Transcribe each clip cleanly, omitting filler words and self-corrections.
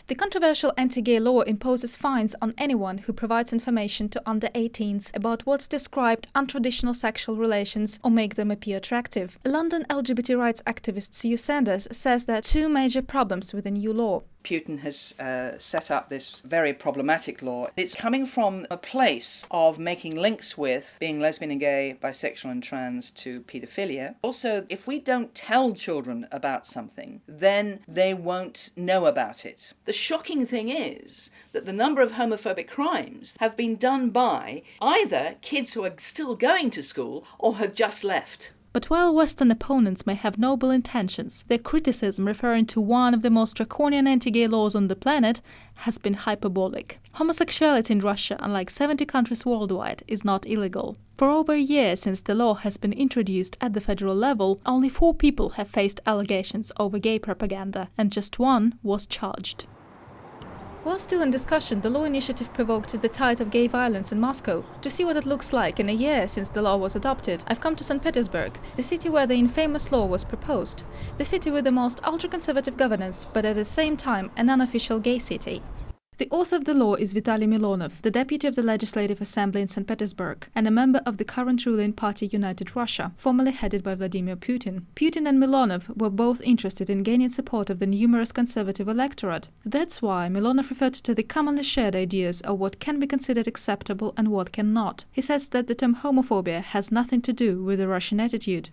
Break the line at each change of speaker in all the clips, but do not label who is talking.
The controversial anti-gay law imposes fines on anyone who provides information to under-18s about what's described untraditional sexual relations or make them appear attractive. London LGBT rights activist Sue Sanders says there are two major problems with the new law.
Putin has set up this very problematic law. It's coming from a place of making links with being lesbian and gay, bisexual and trans to paedophilia. Also, if we don't tell children about something, then they won't know about it. The shocking thing is that the number of homophobic crimes have been done by either kids who are still going to school or have just left.
But while Western opponents may have noble intentions, their criticism referring to one of the most draconian anti-gay laws on the planet has been hyperbolic. Homosexuality in Russia, unlike 70 countries worldwide, is not illegal. For over a year since the law has been introduced at the federal level, only 4 people have faced allegations over gay propaganda, and just one was charged. While still in discussion, the law initiative provoked the tide of gay violence in Moscow. To see what it looks like in a year since the law was adopted, I've come to St. Petersburg, the city where the infamous law was proposed. The city with the most ultra-conservative governance, but at the same time an unofficial gay city. The author of the law is Vitaly Milonov, the deputy of the Legislative Assembly in St. Petersburg and a member of the current ruling party United Russia, formerly headed by Vladimir Putin. Putin and Milonov were both interested in gaining support of the numerous conservative electorate. That's why Milonov referred to the commonly shared ideas of what can be considered acceptable and what cannot. He says that the term homophobia has nothing to do with the Russian attitude.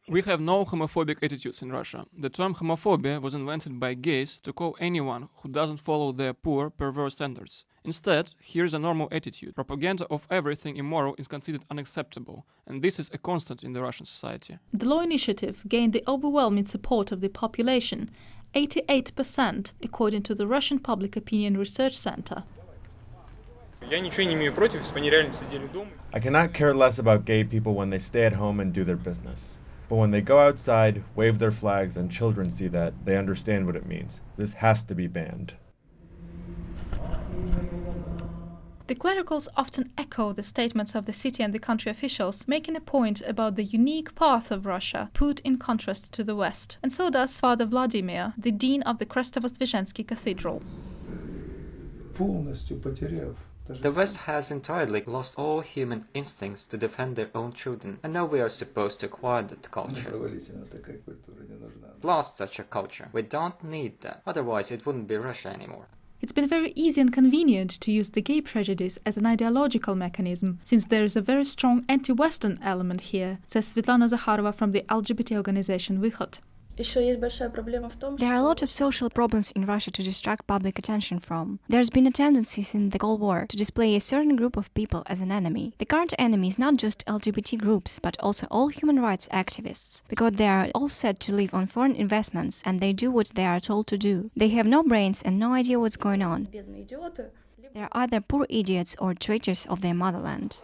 We have no homophobic attitudes in Russia. The term homophobia was invented by gays to call anyone who doesn't follow their poor, perverse standards. Instead, here's a normal attitude. Propaganda of everything immoral is considered unacceptable, and this is a constant in the Russian society.
The law initiative gained the overwhelming support of the population, 88%, according to the Russian Public Opinion Research Center.
I cannot care less about gay people when they stay at home and do their business. But when they go outside, wave their flags, and children see that, they understand what it means. This has to be banned.
The clericals often echo the statements of the city and the country officials, making a point about the unique path of Russia, put in contrast to the West. And so does Father Vladimir, the dean of the Krestovo-Zvizhensky Cathedral.
The West has entirely lost all human instincts to defend their own children, and now we are supposed to acquire that culture. Blast such a culture. We don't need that, otherwise it wouldn't be Russia anymore.
It's been very easy and convenient to use the gay prejudice as an ideological mechanism, since there is a very strong anti-Western element here, says Svetlana Zakharova from the LGBT organization Vykhod.
There are a lot of social problems in Russia to distract public attention from. There's been a tendency since the Cold War to display a certain group of people as an enemy. The current enemy is not just LGBT groups, but also all human rights activists, because they are all said to live on foreign investments and they do what they are told to do. They have no brains and no idea what's going on. They are either poor idiots or traitors of their motherland.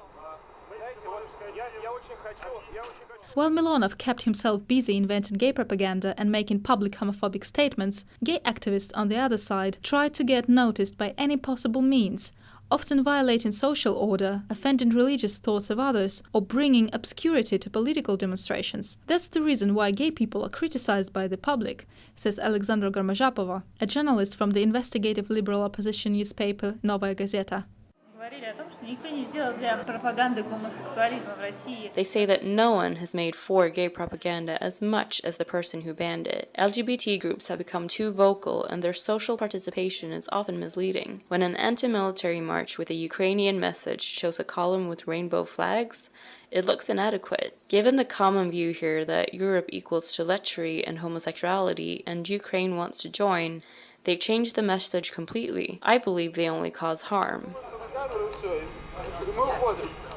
While Milonov kept himself busy inventing gay propaganda and making public homophobic statements, gay activists on the other side tried to get noticed by any possible means, often violating social order, offending religious thoughts of others, or bringing obscurity to political demonstrations. That's the reason why gay people are criticized by the public, says Alexandra Gormazhapova, a journalist from the investigative liberal opposition newspaper Novaya Gazeta.
They say that no one has made for gay propaganda as much as the person who banned it. LGBT groups have become too vocal and their social participation is often misleading. When an anti-military march with a Ukrainian message shows a column with rainbow flags, it looks inadequate. Given the common view here that Europe equals to lechery and homosexuality and Ukraine wants to join, they change the message completely. I believe they only cause harm.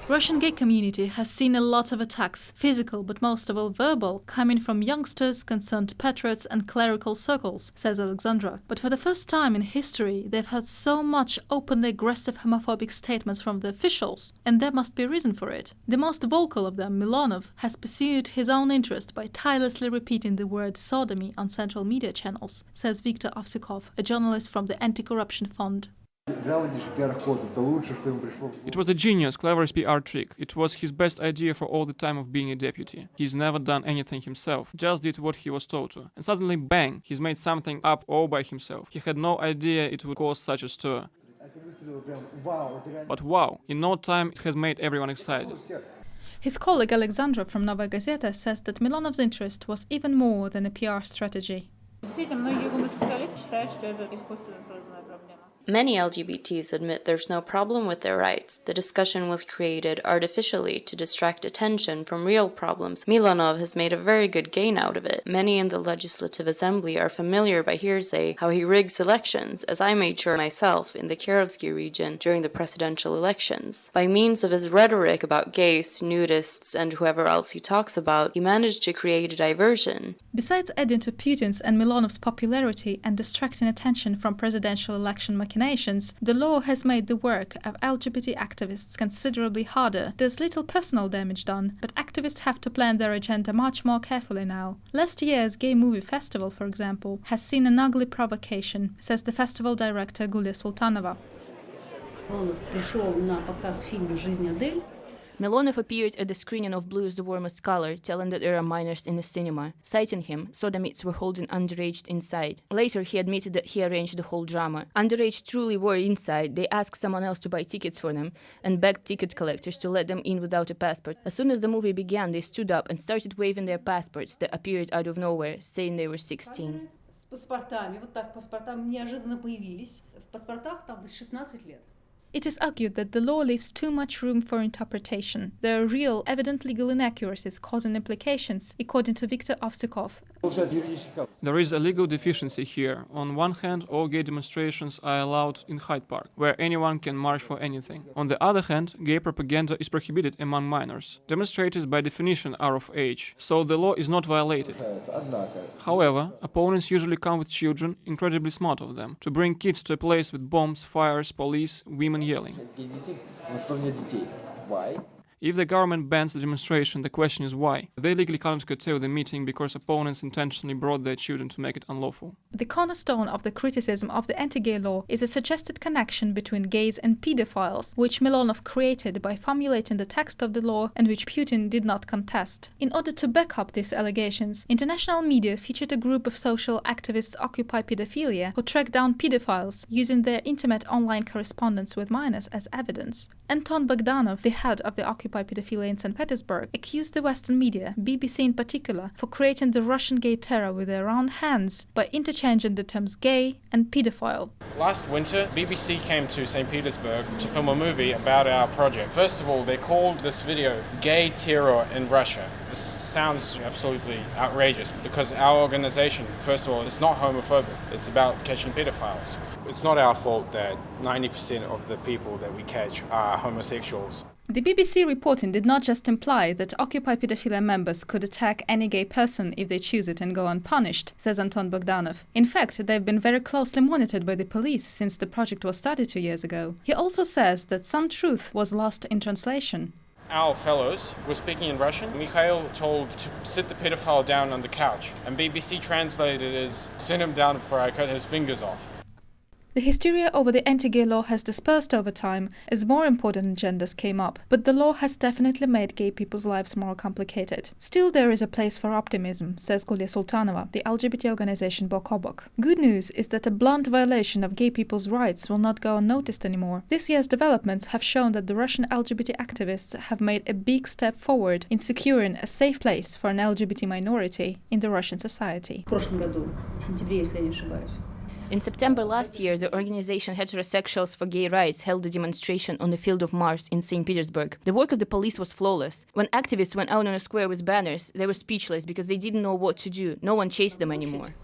Russian gay community has seen a lot of attacks, physical but most of all verbal, coming from youngsters, concerned patriots and clerical circles, says Alexandra. But for the first time in history, they've heard so much openly aggressive homophobic statements from the officials, and there must be a reason for it. The most vocal of them, Milonov, has pursued his own interest by tirelessly repeating the word sodomy on central media channels, says Viktor Ovsykov, a journalist from the Anti-Corruption Fund.
It was a genius, cleverest PR trick. It was his best idea for all the time of being a deputy. He's never done anything himself, just did what he was told to. And suddenly, bang, he's made something up all by himself. He had no idea it would cause such a stir. But wow, in no time it has made everyone excited.
His colleague Alexandra from Novaya Gazeta says that Milonov's interest was even more than a PR strategy.
Many LGBTs admit there's no problem with their rights. The discussion was created artificially to distract attention from real problems. Milonov has made a very good gain out of it. Many in the Legislative Assembly are familiar by hearsay how he rigs elections, as I made sure myself in the Kirovsky region during the presidential elections. By means of his rhetoric about gays, nudists, and whoever else he talks about, he managed to create a diversion.
Besides adding to Putin's and Milonov's popularity and distracting attention from presidential election machinations, the law has made the work of LGBT activists considerably harder. There's little personal damage done, but activists have to plan their agenda much more carefully now. Last year's gay movie festival, for example, has seen an ugly provocation, says the festival director Gulia Sultanova.
Milonov appeared at the screening of Blue is the Warmest Color, telling that there are minors in the cinema. Citing him, sodomites were holding underage inside. Later, he admitted that he arranged the whole drama. Underage truly were inside. They asked someone else to buy tickets for them and begged ticket collectors to let them in without a passport. As soon as the movie began, they stood up and started waving their passports that appeared out of nowhere, saying they were 16.
It is argued that the law leaves too much room for interpretation. There are real, evident legal inaccuracies causing implications, according to Viktor Ovsikov.
There is a legal deficiency here. On one hand, all gay demonstrations are allowed in Hyde Park, where anyone can march for anything. On the other hand, gay propaganda is prohibited among minors. Demonstrators by definition are of age, so the law is not violated. However, opponents usually come with children, incredibly smart of them, to bring kids to a place with bombs, fires, police, women yelling. If the government bans the demonstration, the question is why. They legally can't curtail the meeting because opponents intentionally brought their children to make it unlawful.
The cornerstone of the criticism of the anti-gay law is a suggested connection between gays and pedophiles, which Milonov created by formulating the text of the law and which Putin did not contest. In order to back up these allegations, international media featured a group of social activists Occupy Pedophilia who tracked down pedophiles using their intimate online correspondence with minors as evidence. Anton Bogdanov, the head of the Occupy Pedophilia in St. Petersburg, accused the Western media, BBC in particular, for creating the Russian gay terror with their own hands by interchanging the terms gay and pedophile.
Last winter, BBC came to St. Petersburg to film a movie about our project. First of all, they called this video Gay Terror in Russia. This sounds absolutely outrageous because our organization, first of all, it's not homophobic. It's about catching pedophiles. It's not our fault that 90% of the people that we catch are homosexuals.
The BBC reporting did not just imply that Occupy Pedophilia members could attack any gay person if they choose it and go unpunished, says Anton Bogdanov. In fact, they've been very closely monitored by the police since the project was started 2 years ago. He also says that some truth was lost in translation.
Our fellows were speaking in Russian. Mikhail told to sit the pedophile down on the couch, and BBC translated it as send him down before I cut his fingers off.
The hysteria over the anti-gay law has dispersed over time as more important agendas came up, but the law has definitely made gay people's lives more complicated. Still, there is a place for optimism, says Gulia Sultanova, the LGBT organization Bok-o-Bok. Good news is that a blunt violation of gay people's rights will not go unnoticed anymore. This year's developments have shown that the Russian LGBT activists have made a big step forward in securing a safe place for an LGBT minority in the Russian society.
In September last year, the organization Heterosexuals for Gay Rights held a demonstration on the Field of Mars in St. Petersburg. The work of the police was flawless. When activists went out on a square with banners, they were speechless because they didn't know what to do. No one chased them anymore.